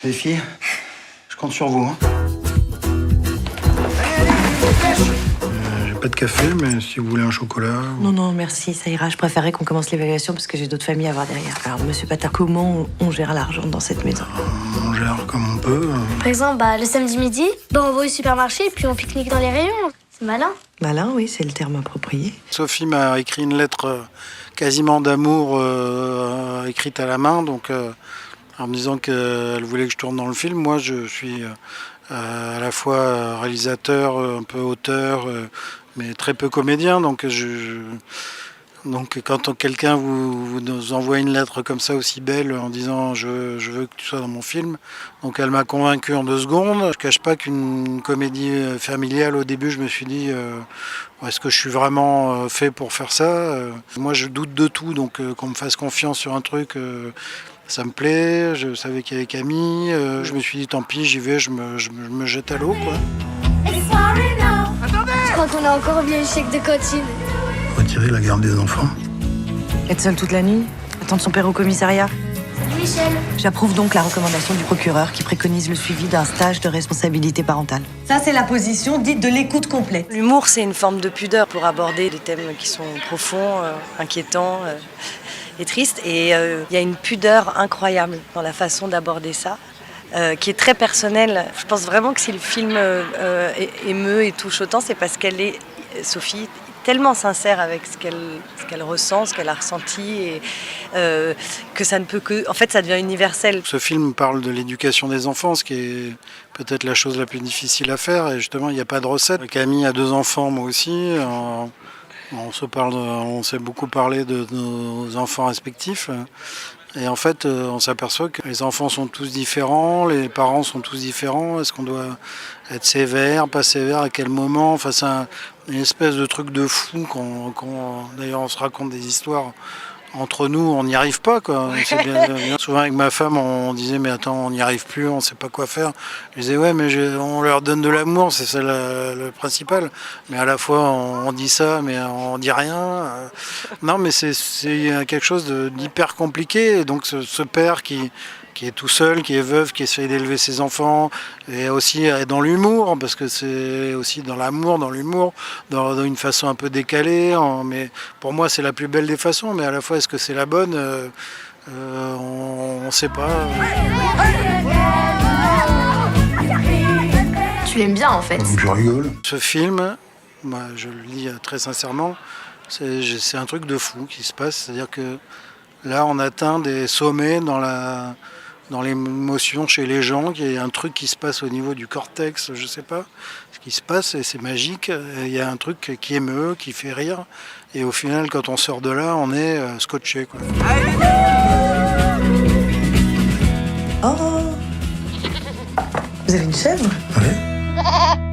Les filles, je compte sur vous. J'ai pas de café, mais si vous voulez un chocolat... Non, merci, ça ira. Je préférerais qu'on commence l'évaluation parce que j'ai d'autres familles à voir derrière. Alors, monsieur Patard, comment on gère l'argent dans cette maison? On gère comme on peut. Par exemple, le samedi midi, on va au supermarché et puis on pique-nique dans les rayons. C'est malin. Malin, oui, c'est le terme approprié. Sophie m'a écrit une lettre quasiment d'amour écrite à la main, donc en me disant qu'elle voulait que je tourne dans le film. Moi, je suis à la fois réalisateur, un peu auteur, mais très peu comédien. Donc quand quelqu'un vous nous envoie une lettre comme ça aussi belle en disant je veux que tu sois dans mon film, donc elle m'a convaincu en 2 secondes. Je ne cache pas qu'une comédie familiale, au début je me suis dit est-ce que je suis vraiment fait pour faire ça. Moi je doute de tout, donc qu'on me fasse confiance sur un truc, ça me plaît. Je savais qu'il y avait Camille, je me suis dit tant pis, j'y vais, je me jette à l'eau, quoi. Je crois qu'on a encore oublié le chèque de cantine. Retirer la garde des enfants. Être seule toute la nuit? Attendre son père au commissariat? Salut Michel. J'approuve donc la recommandation du procureur qui préconise le suivi d'un stage de responsabilité parentale. Ça, c'est la position dite de l'écoute complète. L'humour, c'est une forme de pudeur pour aborder des thèmes qui sont profonds, inquiétants et tristes. Et il y a une pudeur incroyable dans la façon d'aborder ça, qui est très personnelle. Je pense vraiment que si le film émeut et touche autant, c'est parce qu'elle est, Sophie, tellement sincère avec ce qu'elle ressent, ce qu'elle a ressenti, et que ça ne peut que... En fait, ça devient universel. Ce film parle de l'éducation des enfants, ce qui est peut-être la chose la plus difficile à faire, et justement, il n'y a pas de recette. Camille a 2 enfants, moi aussi. On s'est beaucoup parlé de nos enfants respectifs. Et en fait, on s'aperçoit que les enfants sont tous différents, les parents sont tous différents. Est-ce qu'on doit être sévère, pas sévère, à quel moment? Enfin, c'est une espèce de truc de fou d'ailleurs, on se raconte des histoires entre nous, on n'y arrive pas, quoi. C'est bien. Souvent avec ma femme, on disait mais attends, on n'y arrive plus, on ne sait pas quoi faire. Je disais ouais, mais on leur donne de l'amour, c'est ça le principal. Mais à la fois on dit ça, mais on dit rien. Non, mais c'est quelque chose d'hyper compliqué. Et donc ce père qui est tout seul, qui est veuf, qui essaye d'élever ses enfants, et aussi dans l'humour, parce que c'est aussi dans l'amour, dans l'humour, dans une façon un peu décalée. Mais pour moi, c'est la plus belle des façons, mais à la fois, est-ce que c'est la bonne? On ne sait pas. Tu l'aimes bien en fait. Je rigole. Ce film, moi, je le dis très sincèrement, c'est un truc de fou qui se passe. C'est-à-dire que là, on atteint des sommets dans l'émotion chez les gens, qu'il y a un truc qui se passe au niveau du cortex, je sais pas ce qui se passe, et c'est magique. Il y a un truc qui émeut, qui fait rire, et au final, quand on sort de là, on est scotché, quoi. Oh, vous avez une chèvre? Ouais.